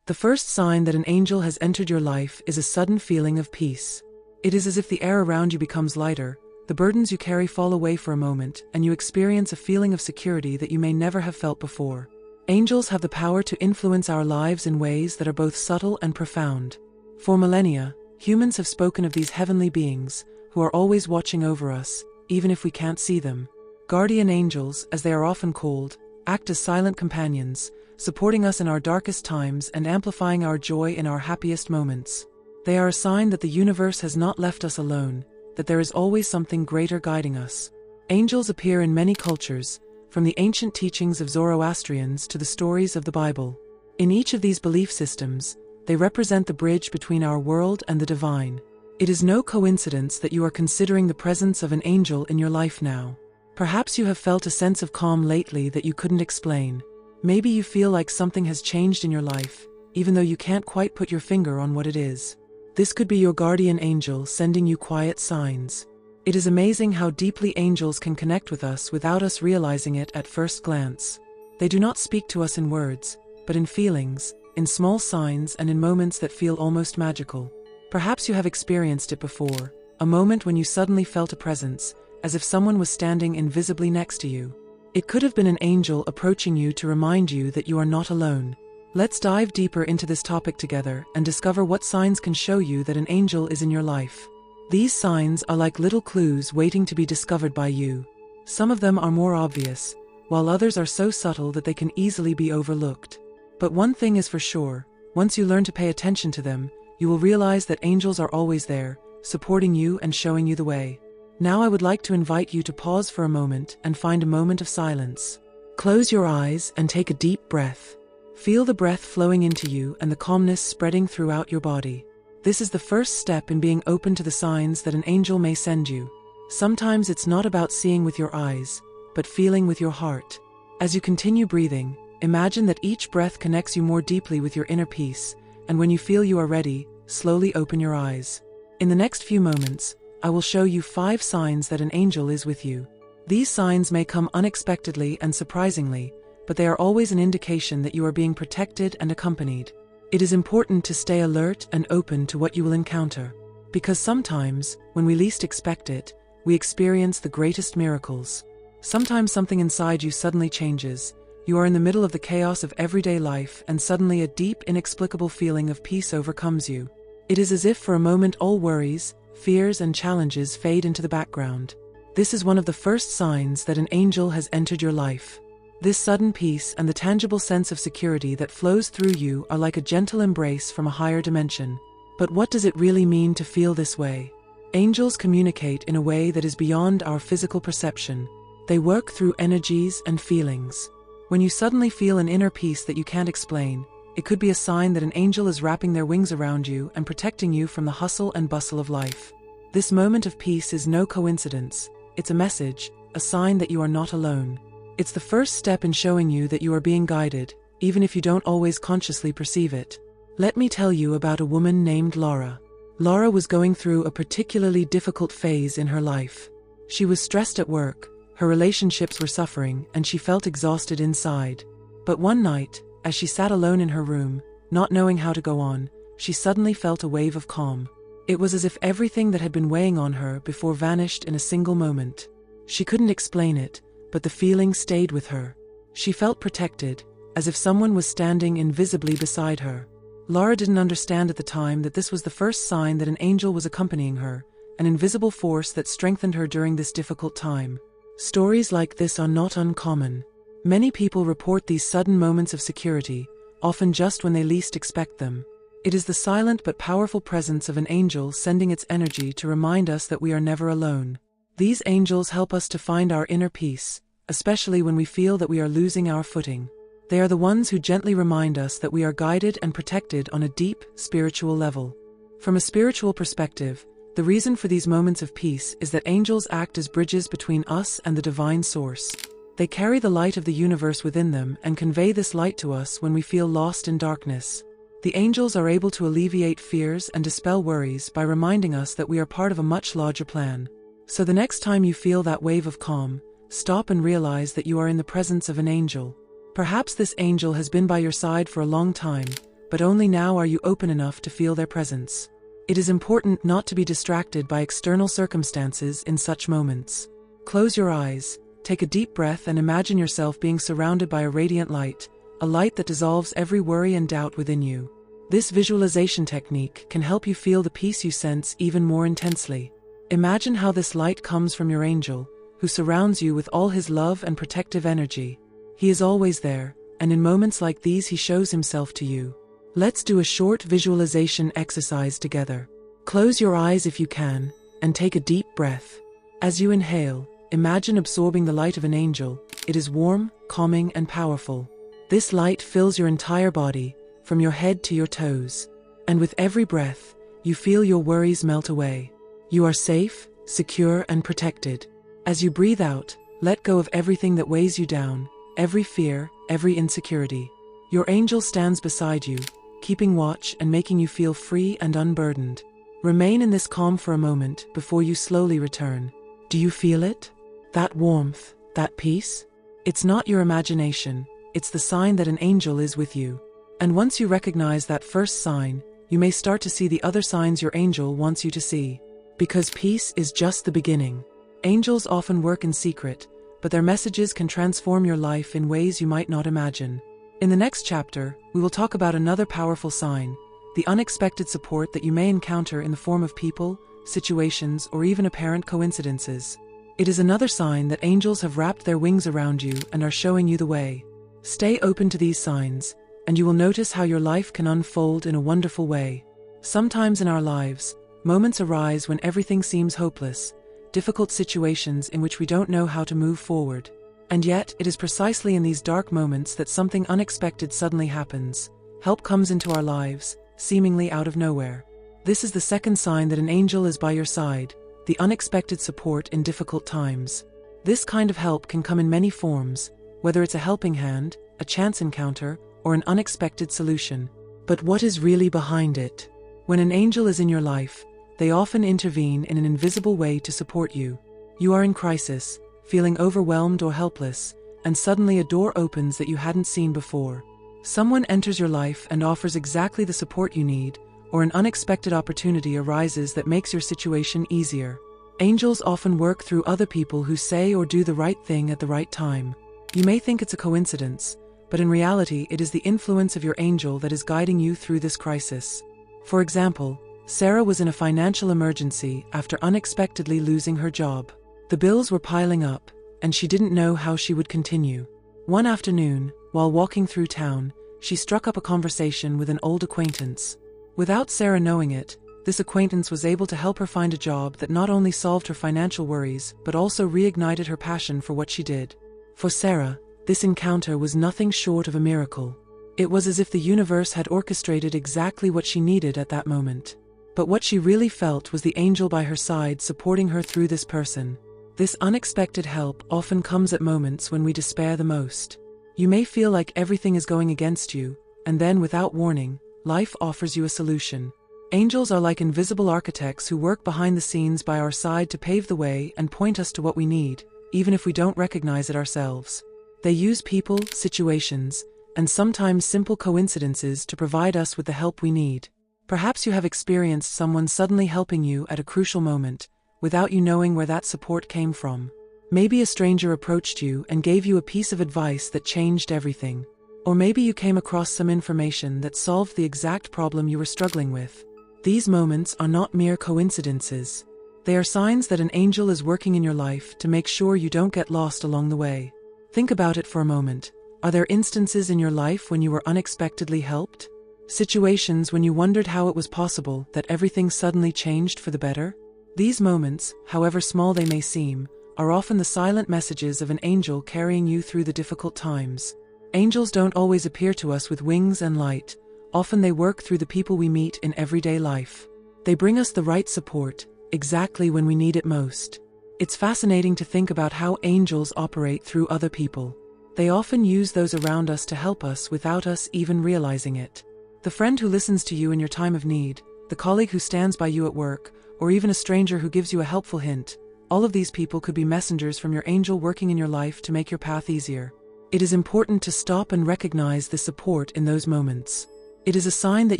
The first sign that an angel has entered your life is a sudden feeling of peace. It is as if the air around you becomes lighter, the burdens you carry fall away for a moment, and you experience a feeling of security that you may never have felt before. Angels have the power to influence our lives in ways that are both subtle and profound. For millennia, humans have spoken of these heavenly beings, who are always watching over us, even if we can't see them. Guardian angels, as they are often called, act as silent companions, supporting us in our darkest times and amplifying our joy in our happiest moments. They are a sign that the universe has not left us alone, that there is always something greater guiding us. Angels appear in many cultures, from the ancient teachings of Zoroastrians to the stories of the Bible. In each of these belief systems, they represent the bridge between our world and the divine. It is no coincidence that you are considering the presence of an angel in your life now. Perhaps you have felt a sense of calm lately that you couldn't explain. Maybe you feel like something has changed in your life, even though you can't quite put your finger on what it is. This could be your guardian angel sending you quiet signs. It is amazing how deeply angels can connect with us without us realizing it at first glance. They do not speak to us in words, but in feelings, in small signs, and in moments that feel almost magical. Perhaps you have experienced it before, a moment when you suddenly felt a presence, as if someone was standing invisibly next to you. It could have been an angel approaching you to remind you that you are not alone. Let's dive deeper into this topic together and discover what signs can show you that an angel is in your life. These signs are like little clues waiting to be discovered by you. Some of them are more obvious, while others are so subtle that they can easily be overlooked. But one thing is for sure, once you learn to pay attention to them, you will realize that angels are always there, supporting you and showing you the way. Now I would like to invite you to pause for a moment and find a moment of silence. Close your eyes and take a deep breath. Feel the breath flowing into you and the calmness spreading throughout your body. This is the first step in being open to the signs that an angel may send you. Sometimes it's not about seeing with your eyes, but feeling with your heart. As you continue breathing, imagine that each breath connects you more deeply with your inner peace, and when you feel you are ready, slowly open your eyes. In the next few moments, I will show you 5 signs that an angel is with you. These signs may come unexpectedly and surprisingly, but they are always an indication that you are being protected and accompanied. It is important to stay alert and open to what you will encounter, because sometimes, when we least expect it, we experience the greatest miracles. Sometimes something inside you suddenly changes. You are in the middle of the chaos of everyday life, and suddenly a deep, inexplicable feeling of peace overcomes you. It is as if for a moment all worries, fears, and challenges fade into the background. This is one of the first signs that an angel has entered your life. This sudden peace and the tangible sense of security that flows through you are like a gentle embrace from a higher dimension. But what does it really mean to feel this way? Angels communicate in a way that is beyond our physical perception. They work through energies and feelings. When you suddenly feel an inner peace that you can't explain, it could be a sign that an angel is wrapping their wings around you and protecting you from the hustle and bustle of life. This moment of peace is no coincidence. It's a message, a sign that you are not alone. It's the first step in showing you that you are being guided, even if you don't always consciously perceive it. Let me tell you about a woman named Laura. Laura was going through a particularly difficult phase in her life. She was stressed at work, her relationships were suffering, and she felt exhausted inside. But one night, as she sat alone in her room, not knowing how to go on, she suddenly felt a wave of calm. It was as if everything that had been weighing on her before vanished in a single moment. She couldn't explain it, but the feeling stayed with her. She felt protected, as if someone was standing invisibly beside her. Laura didn't understand at the time that this was the first sign that an angel was accompanying her, an invisible force that strengthened her during this difficult time. Stories like this are not uncommon. Many people report these sudden moments of security, often just when they least expect them. It is the silent but powerful presence of an angel sending its energy to remind us that we are never alone. These angels help us to find our inner peace, especially when we feel that we are losing our footing. They are the ones who gently remind us that we are guided and protected on a deep, spiritual level. From a spiritual perspective, the reason for these moments of peace is that angels act as bridges between us and the divine source. They carry the light of the universe within them and convey this light to us when we feel lost in darkness. The angels are able to alleviate fears and dispel worries by reminding us that we are part of a much larger plan. So the next time you feel that wave of calm, stop and realize that you are in the presence of an angel. Perhaps this angel has been by your side for a long time, but only now are you open enough to feel their presence. It is important not to be distracted by external circumstances in such moments. Close your eyes, take a deep breath, and imagine yourself being surrounded by a radiant light, a light that dissolves every worry and doubt within you. This visualization technique can help you feel the peace you sense even more intensely. Imagine how this light comes from your angel, who surrounds you with all his love and protective energy. He is always there, and in moments like these he shows himself to you. Let's do a short visualization exercise together. Close your eyes if you can, and take a deep breath. As you inhale, imagine absorbing the light of an angel. It is warm, calming, and powerful. This light fills your entire body, from your head to your toes. And with every breath, you feel your worries melt away. You are safe, secure, and protected. As you breathe out, let go of everything that weighs you down, every fear, every insecurity. Your angel stands beside you, keeping watch and making you feel free and unburdened. Remain in this calm for a moment before you slowly return. Do you feel it? That warmth, that peace? It's not your imagination, it's the sign that an angel is with you. And once you recognize that first sign, you may start to see the other signs your angel wants you to see. Because peace is just the beginning. Angels often work in secret, but their messages can transform your life in ways you might not imagine. In the next chapter, we will talk about another powerful sign, the unexpected support that you may encounter in the form of people, situations, or even apparent coincidences. It is another sign that angels have wrapped their wings around you and are showing you the way. Stay open to these signs, and you will notice how your life can unfold in a wonderful way. Sometimes in our lives, moments arise when everything seems hopeless, difficult situations in which we don't know how to move forward. And yet, it is precisely in these dark moments that something unexpected suddenly happens. Help comes into our lives, seemingly out of nowhere. This is the second sign that an angel is by your side, the unexpected support in difficult times. This kind of help can come in many forms, whether it's a helping hand, a chance encounter, or an unexpected solution. But what is really behind it? When an angel is in your life, they often intervene in an invisible way to support you. You are in crisis, feeling overwhelmed or helpless, and suddenly a door opens that you hadn't seen before. Someone enters your life and offers exactly the support you need, or an unexpected opportunity arises that makes your situation easier. Angels often work through other people who say or do the right thing at the right time. You may think it's a coincidence, but in reality it is the influence of your angel that is guiding you through this crisis. For example, Sarah was in a financial emergency after unexpectedly losing her job. The bills were piling up, and she didn't know how she would continue. One afternoon, while walking through town, she struck up a conversation with an old acquaintance. Without Sarah knowing it, this acquaintance was able to help her find a job that not only solved her financial worries, but also reignited her passion for what she did. For Sarah, this encounter was nothing short of a miracle. It was as if the universe had orchestrated exactly what she needed at that moment. But what she really felt was the angel by her side supporting her through this person. This unexpected help often comes at moments when we despair the most. You may feel like everything is going against you, and then without warning, life offers you a solution. Angels are like invisible architects who work behind the scenes by our side to pave the way and point us to what we need, even if we don't recognize it ourselves. They use people, situations, and sometimes simple coincidences to provide us with the help we need. Perhaps you have experienced someone suddenly helping you at a crucial moment, without you knowing where that support came from. Maybe a stranger approached you and gave you a piece of advice that changed everything. Or maybe you came across some information that solved the exact problem you were struggling with. These moments are not mere coincidences. They are signs that an angel is working in your life to make sure you don't get lost along the way. Think about it for a moment. Are there instances in your life when you were unexpectedly helped? Situations when you wondered how it was possible that everything suddenly changed for the better? These moments, however small they may seem, are often the silent messages of an angel carrying you through the difficult times. Angels don't always appear to us with wings and light. Often they work through the people we meet in everyday life. They bring us the right support, exactly when we need it most. It's fascinating to think about how angels operate through other people. They often use those around us to help us without us even realizing it. The friend who listens to you in your time of need, the colleague who stands by you at work, or even a stranger who gives you a helpful hint, all of these people could be messengers from your angel working in your life to make your path easier. It is important to stop and recognize the support in those moments. It is a sign that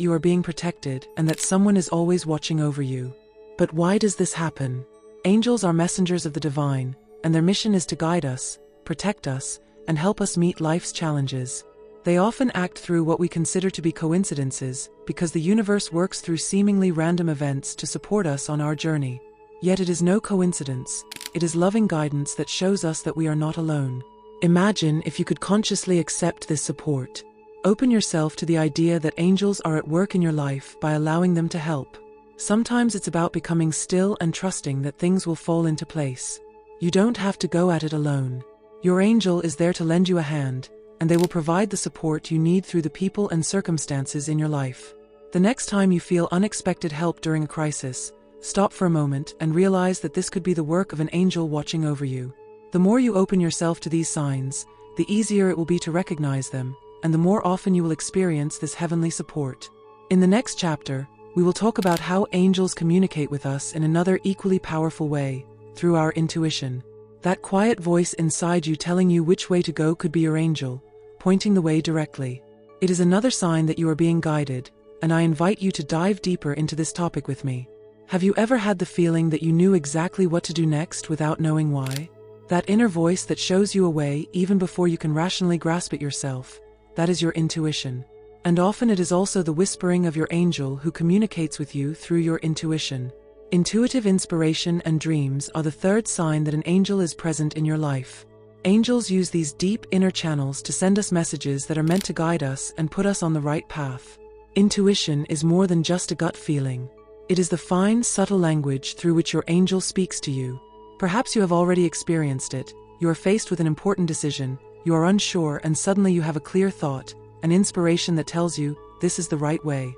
you are being protected and that someone is always watching over you. But why does this happen? Angels are messengers of the divine, and their mission is to guide us, protect us, and help us meet life's challenges. They often act through what we consider to be coincidences, because the universe works through seemingly random events to support us on our journey. Yet it is no coincidence. It is loving guidance that shows us that we are not alone. Imagine if you could consciously accept this support. Open yourself to the idea that angels are at work in your life by allowing them to help. Sometimes it's about becoming still and trusting that things will fall into place. You don't have to go at it alone. Your angel is there to lend you a hand, and they will provide the support you need through the people and circumstances in your life. The next time you feel unexpected help during a crisis, stop for a moment and realize that this could be the work of an angel watching over you. The more you open yourself to these signs, the easier it will be to recognize them, and the more often you will experience this heavenly support. In the next chapter, we will talk about how angels communicate with us in another equally powerful way, through our intuition. That quiet voice inside you telling you which way to go could be your angel, pointing the way directly. It is another sign that you are being guided, and I invite you to dive deeper into this topic with me. Have you ever had the feeling that you knew exactly what to do next without knowing why? That inner voice that shows you a way even before you can rationally grasp it yourself, that is your intuition. And often it is also the whispering of your angel who communicates with you through your intuition. Intuitive inspiration and dreams are the third sign that an angel is present in your life. Angels use these deep inner channels to send us messages that are meant to guide us and put us on the right path. Intuition is more than just a gut feeling. It is the fine, subtle language through which your angel speaks to you. Perhaps you have already experienced it. You are faced with an important decision, you are unsure, and suddenly you have a clear thought, an inspiration that tells you, this is the right way.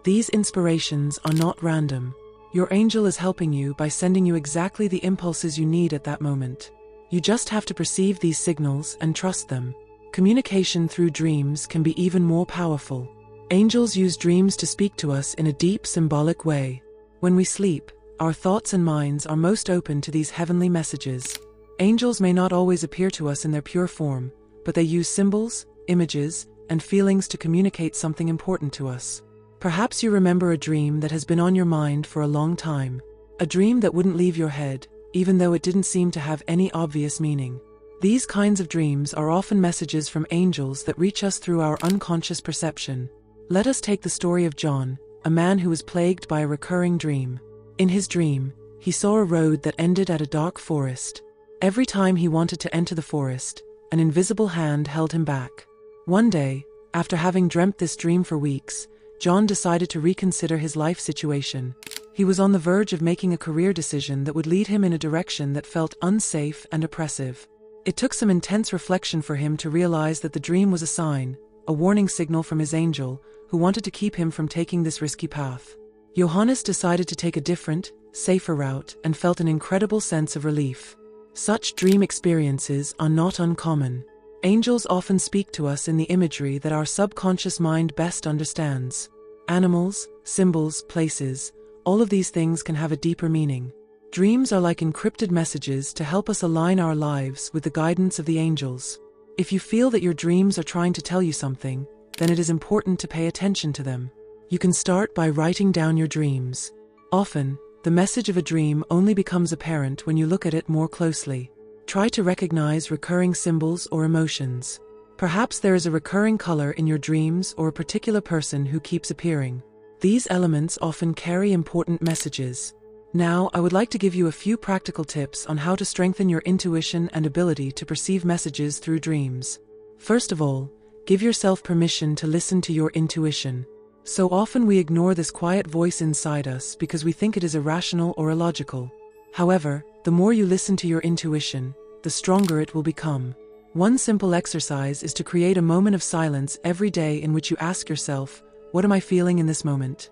These inspirations are not random. Your angel is helping you by sending you exactly the impulses you need at that moment. You just have to perceive these signals and trust them. Communication through dreams can be even more powerful. Angels use dreams to speak to us in a deep, symbolic way. When we sleep, our thoughts and minds are most open to these heavenly messages. Angels may not always appear to us in their pure form, but they use symbols, images, and feelings to communicate something important to us. Perhaps you remember a dream that has been on your mind for a long time. A dream that wouldn't leave your head, even though it didn't seem to have any obvious meaning. These kinds of dreams are often messages from angels that reach us through our unconscious perception. Let us take the story of John, a man who was plagued by a recurring dream. In his dream, he saw a road that ended at a dark forest. Every time he wanted to enter the forest, an invisible hand held him back. One day, after having dreamt this dream for weeks, John decided to reconsider his life situation. He was on the verge of making a career decision that would lead him in a direction that felt unsafe and oppressive. It took some intense reflection for him to realize that the dream was a sign, a warning signal from his angel, who wanted to keep him from taking this risky path. Johannes decided to take a different, safer route and felt an incredible sense of relief. Such dream experiences are not uncommon. Angels often speak to us in the imagery that our subconscious mind best understands. Animals, symbols, places, all of these things can have a deeper meaning. Dreams are like encrypted messages to help us align our lives with the guidance of the angels. If you feel that your dreams are trying to tell you something, then it is important to pay attention to them. You can start by writing down your dreams. Often, the message of a dream only becomes apparent when you look at it more closely. Try to recognize recurring symbols or emotions. Perhaps there is a recurring color in your dreams or a particular person who keeps appearing. These elements often carry important messages. Now, I would like to give you a few practical tips on how to strengthen your intuition and ability to perceive messages through dreams. First of all, give yourself permission to listen to your intuition. So often we ignore this quiet voice inside us because we think it is irrational or illogical. However, the more you listen to your intuition, the stronger it will become. One simple exercise is to create a moment of silence every day in which you ask yourself, what am I feeling in this moment?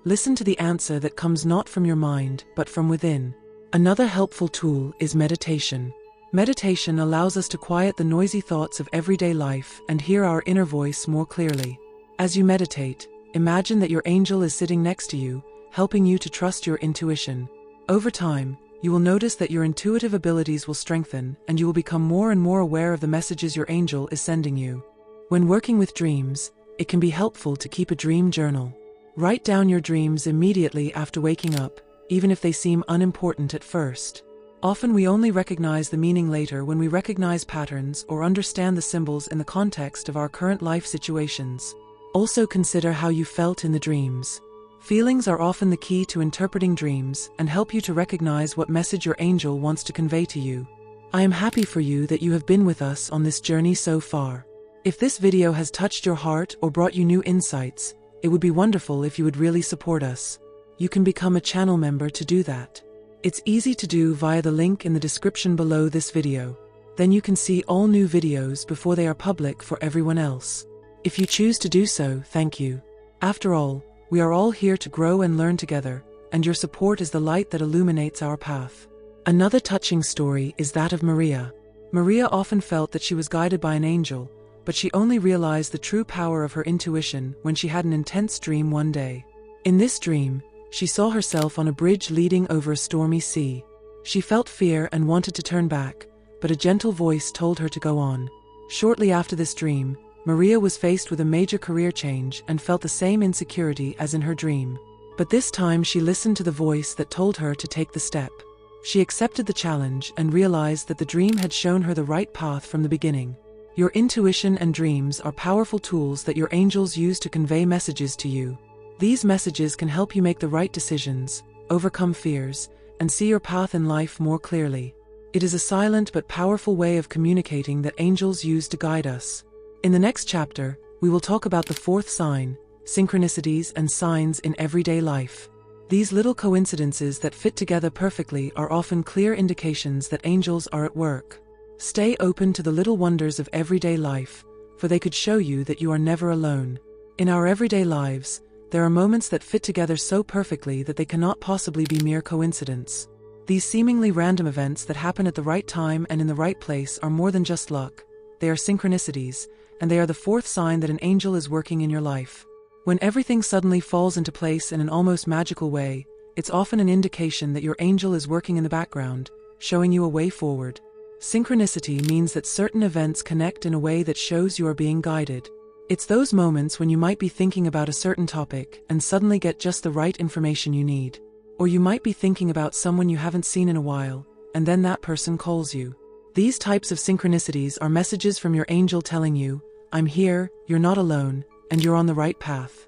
Listen to the answer that comes not from your mind, but from within. Another helpful tool is meditation. Meditation allows us to quiet the noisy thoughts of everyday life and hear our inner voice more clearly. As you meditate, imagine that your angel is sitting next to you, helping you to trust your intuition. Over time, you will notice that your intuitive abilities will strengthen and you will become more and more aware of the messages your angel is sending you. When working with dreams, it can be helpful to keep a dream journal. Write down your dreams immediately after waking up, even if they seem unimportant at first. Often we only recognize the meaning later when we recognize patterns or understand the symbols in the context of our current life situations. Also consider how you felt in the dreams. Feelings are often the key to interpreting dreams and help you to recognize what message your angel wants to convey to you. I am happy for you that you have been with us on this journey so far. If this video has touched your heart or brought you new insights, it would be wonderful if you would really support us. You can become a channel member to do that. It's easy to do via the link in the description below this video. Then you can see all new videos before they are public for everyone else. If you choose to do so, thank you. After all, we are all here to grow and learn together, and your support is the light that illuminates our path. Another touching story is that of Maria. Maria often felt that she was guided by an angel, but she only realized the true power of her intuition when she had an intense dream one day. In this dream, she saw herself on a bridge leading over a stormy sea. She felt fear and wanted to turn back, but a gentle voice told her to go on. Shortly after this dream, Maria was faced with a major career change and felt the same insecurity as in her dream. But this time she listened to the voice that told her to take the step. She accepted the challenge and realized that the dream had shown her the right path from the beginning. Your intuition and dreams are powerful tools that your angels use to convey messages to you. These messages can help you make the right decisions, overcome fears, and see your path in life more clearly. It is a silent but powerful way of communicating that angels use to guide us. In the next chapter, we will talk about the fourth sign, synchronicities and signs in everyday life. These little coincidences that fit together perfectly are often clear indications that angels are at work. Stay open to the little wonders of everyday life, for they could show you that you are never alone. In our everyday lives, there are moments that fit together so perfectly that they cannot possibly be mere coincidence. These seemingly random events that happen at the right time and in the right place are more than just luck. They are synchronicities, and they are the fourth sign that an angel is working in your life. When everything suddenly falls into place in an almost magical way, it's often an indication that your angel is working in the background, showing you a way forward. Synchronicity means that certain events connect in a way that shows you are being guided. It's those moments when you might be thinking about a certain topic and suddenly get just the right information you need. Or you might be thinking about someone you haven't seen in a while, and then that person calls you. These types of synchronicities are messages from your angel telling you, "I'm here, you're not alone, and you're on the right path."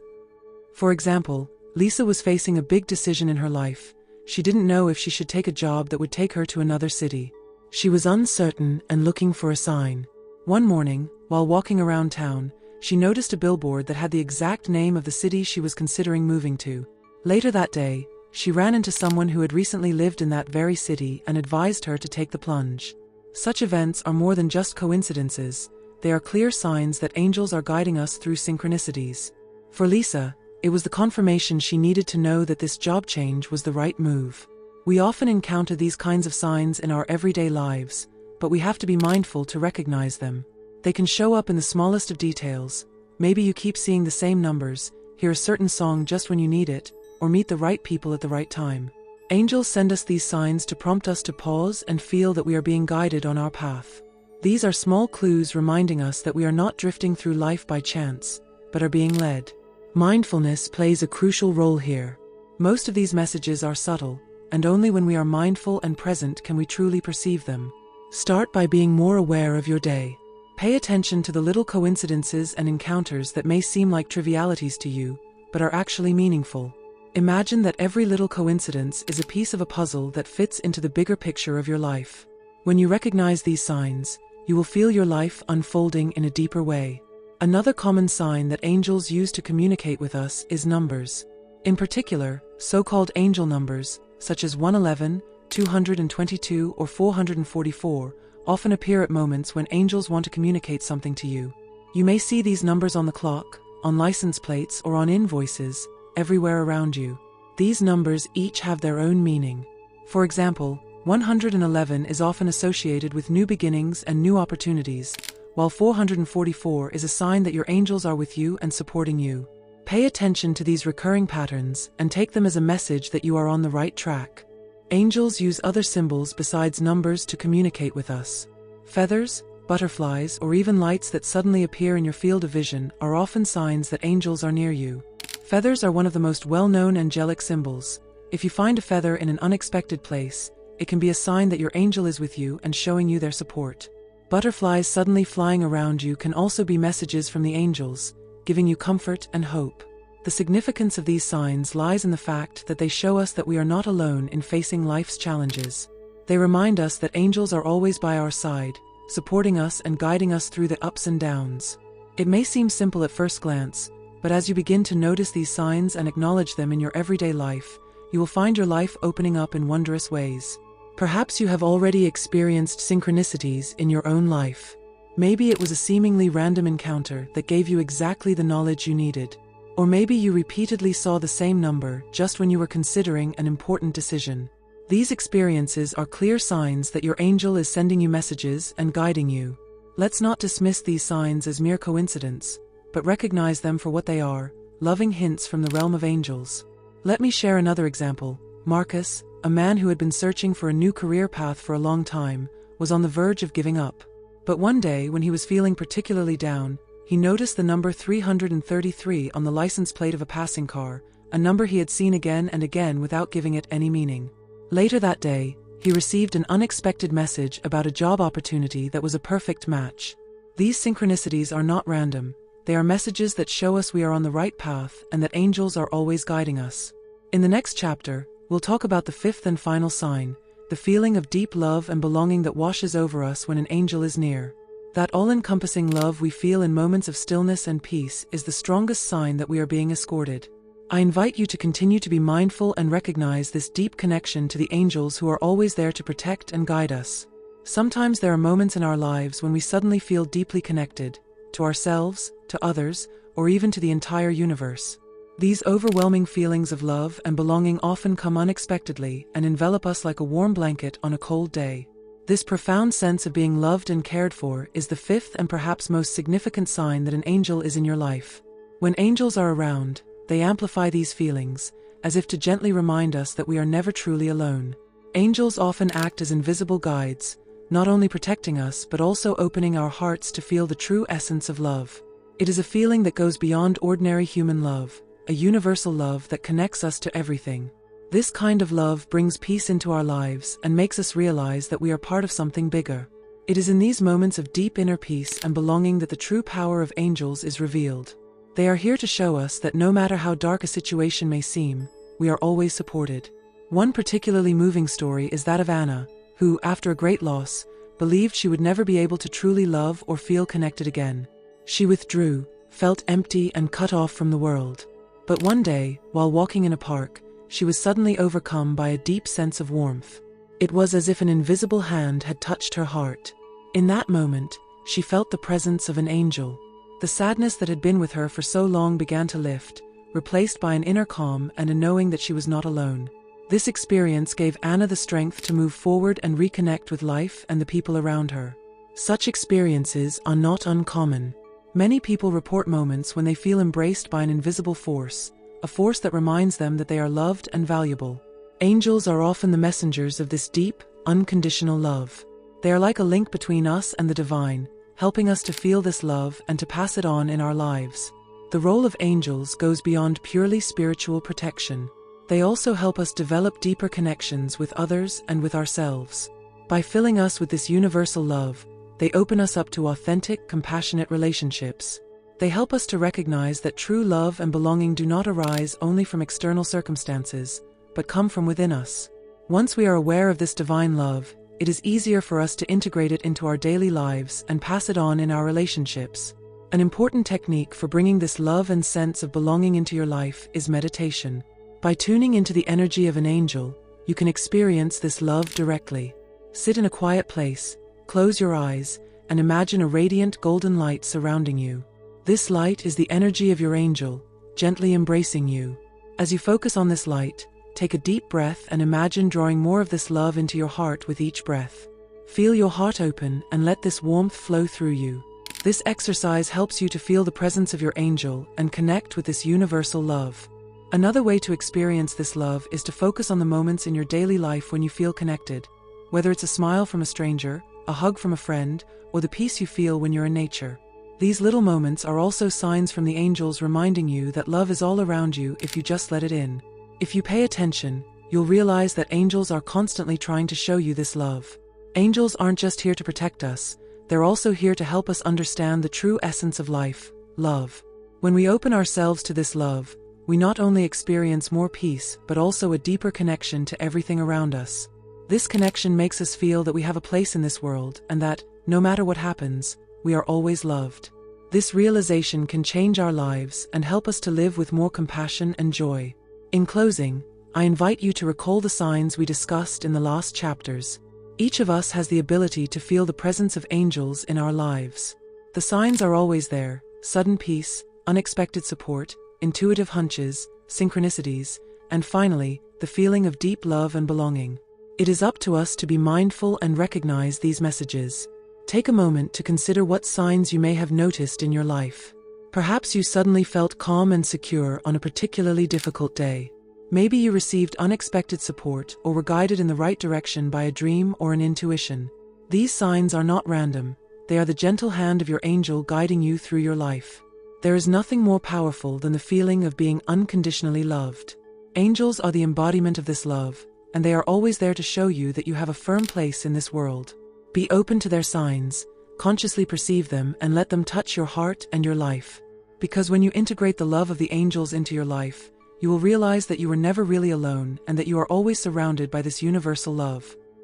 For example, Lisa was facing a big decision in her life. She didn't know if she should take a job that would take her to another city. She was uncertain and looking for a sign. One morning, while walking around town, she noticed a billboard that had the exact name of the city she was considering moving to. Later that day, she ran into someone who had recently lived in that very city and advised her to take the plunge. Such events are more than just coincidences. They are clear signs that angels are guiding us through synchronicities. For Lisa, it was the confirmation she needed to know that this job change was the right move. We often encounter these kinds of signs in our everyday lives, but we have to be mindful to recognize them. They can show up in the smallest of details. Maybe you keep seeing the same numbers, hear a certain song just when you need it, or meet the right people at the right time. Angels send us these signs to prompt us to pause and feel that we are being guided on our path. These are small clues reminding us that we are not drifting through life by chance, but are being led. Mindfulness plays a crucial role here. Most of these messages are subtle, and only when we are mindful and present can we truly perceive them. Start by being more aware of your day. Pay attention to the little coincidences and encounters that may seem like trivialities to you, but are actually meaningful. Imagine that every little coincidence is a piece of a puzzle that fits into the bigger picture of your life. When you recognize these signs, you will feel your life unfolding in a deeper way. Another common sign that angels use to communicate with us is numbers. In particular, so-called angel numbers, such as 111, 222, or 444, often appear at moments when angels want to communicate something to you. You may see these numbers on the clock, on license plates, or on invoices, everywhere around you. These numbers each have their own meaning. For example, 111 is often associated with new beginnings and new opportunities, while 444 is a sign that your angels are with you and supporting you. Pay attention to these recurring patterns and take them as a message that you are on the right track. Angels use other symbols besides numbers to communicate with us. Feathers, Butterflies, or even lights that suddenly appear in your field of vision are often signs that angels are near you. Feathers are one of the most well-known angelic symbols. If you find a feather in an unexpected place, it can be a sign that your angel is with you and showing you their support. Butterflies suddenly flying around you can also be messages from the angels, giving you comfort and hope. The significance of these signs lies in the fact that they show us that we are not alone in facing life's challenges. They remind us that angels are always by our side, supporting us and guiding us through the ups and downs. It may seem simple at first glance, but as you begin to notice these signs and acknowledge them in your everyday life, you will find your life opening up in wondrous ways. Perhaps you have already experienced synchronicities in your own life. Maybe it was a seemingly random encounter that gave you exactly the knowledge you needed. Or maybe you repeatedly saw the same number just when you were considering an important decision. These experiences are clear signs that your angel is sending you messages and guiding you. Let's not dismiss these signs as mere coincidence, but recognize them for what they are, loving hints from the realm of angels. Let me share another example. Marcus, a man who had been searching for a new career path for a long time, was on the verge of giving up. But one day, when he was feeling particularly down, he noticed the number 333 on the license plate of a passing car, a number he had seen again and again without giving it any meaning. Later that day, he received an unexpected message about a job opportunity that was a perfect match. These synchronicities are not random. They are messages that show us we are on the right path and that angels are always guiding us. In the next chapter, we'll talk about the fifth and final sign, the feeling of deep love and belonging that washes over us when an angel is near. That all-encompassing love we feel in moments of stillness and peace is the strongest sign that we are being escorted. I invite you to continue to be mindful and recognize this deep connection to the angels who are always there to protect and guide us. Sometimes there are moments in our lives when we suddenly feel deeply connected, to ourselves, to others, or even to the entire universe. These overwhelming feelings of love and belonging often come unexpectedly and envelop us like a warm blanket on a cold day. This profound sense of being loved and cared for is the fifth and perhaps most significant sign that an angel is in your life. When angels are around, they amplify these feelings, as if to gently remind us that we are never truly alone. Angels often act as invisible guides, not only protecting us but also opening our hearts to feel the true essence of love. It is a feeling that goes beyond ordinary human love, a universal love that connects us to everything. This kind of love brings peace into our lives and makes us realize that we are part of something bigger. It is in these moments of deep inner peace and belonging that the true power of angels is revealed. They are here to show us that no matter how dark a situation may seem, we are always supported. One particularly moving story is that of Anna, who, after a great loss, believed she would never be able to truly love or feel connected again. She withdrew, felt empty and cut off from the world. But one day, while walking in a park, she was suddenly overcome by a deep sense of warmth. It was as if an invisible hand had touched her heart. In that moment, she felt the presence of an angel. The sadness that had been with her for so long began to lift, replaced by an inner calm and a knowing that she was not alone. This experience gave Anna the strength to move forward and reconnect with life and the people around her. Such experiences are not uncommon. Many people report moments when they feel embraced by an invisible force, a force that reminds them that they are loved and valuable. Angels are often the messengers of this deep, unconditional love. They are like a link between us and the divine, helping us to feel this love and to pass it on in our lives. The role of angels goes beyond purely spiritual protection. They also help us develop deeper connections with others and with ourselves. By filling us with this universal love, they open us up to authentic, compassionate relationships. They help us to recognize that true love and belonging do not arise only from external circumstances, but come from within us. Once we are aware of this divine love, it is easier for us to integrate it into our daily lives and pass it on in our relationships. An important technique for bringing this love and sense of belonging into your life is meditation. By tuning into the energy of an angel, you can experience this love directly. Sit in a quiet place, close your eyes, and imagine a radiant golden light surrounding you. This light is the energy of your angel, gently embracing you. As you focus on this light, take a deep breath and imagine drawing more of this love into your heart with each breath. Feel your heart open and let this warmth flow through you. This exercise helps you to feel the presence of your angel and connect with this universal love. Another way to experience this love is to focus on the moments in your daily life when you feel connected. Whether it's a smile from a stranger, a hug from a friend, or the peace you feel when you're in nature. These little moments are also signs from the angels reminding you that love is all around you if you just let it in. If you pay attention, you'll realize that angels are constantly trying to show you this love. Angels aren't just here to protect us, they're also here to help us understand the true essence of life, love. When we open ourselves to this love, we not only experience more peace, but also a deeper connection to everything around us. This connection makes us feel that we have a place in this world and that, no matter what happens, we are always loved. This realization can change our lives and help us to live with more compassion and joy. In closing, I invite you to recall the signs we discussed in the last chapters. Each of us has the ability to feel the presence of angels in our lives. The signs are always there: sudden peace, unexpected support, intuitive hunches, synchronicities, and finally, the feeling of deep love and belonging. It is up to us to be mindful and recognize these messages. Take a moment to consider what signs you may have noticed in your life. Perhaps you suddenly felt calm and secure on a particularly difficult day. Maybe you received unexpected support or were guided in the right direction by a dream or an intuition. These signs are not random. They are the gentle hand of your angel guiding you through your life. There is nothing more powerful than the feeling of being unconditionally loved. Angels are the embodiment of this love, and they are always there to show you that you have a firm place in this world. Be open to their signs, consciously perceive them, and let them touch your heart and your life. Because when you integrate the love of the angels into your life, you will realize that you were never really alone and that you are always surrounded by this universal love.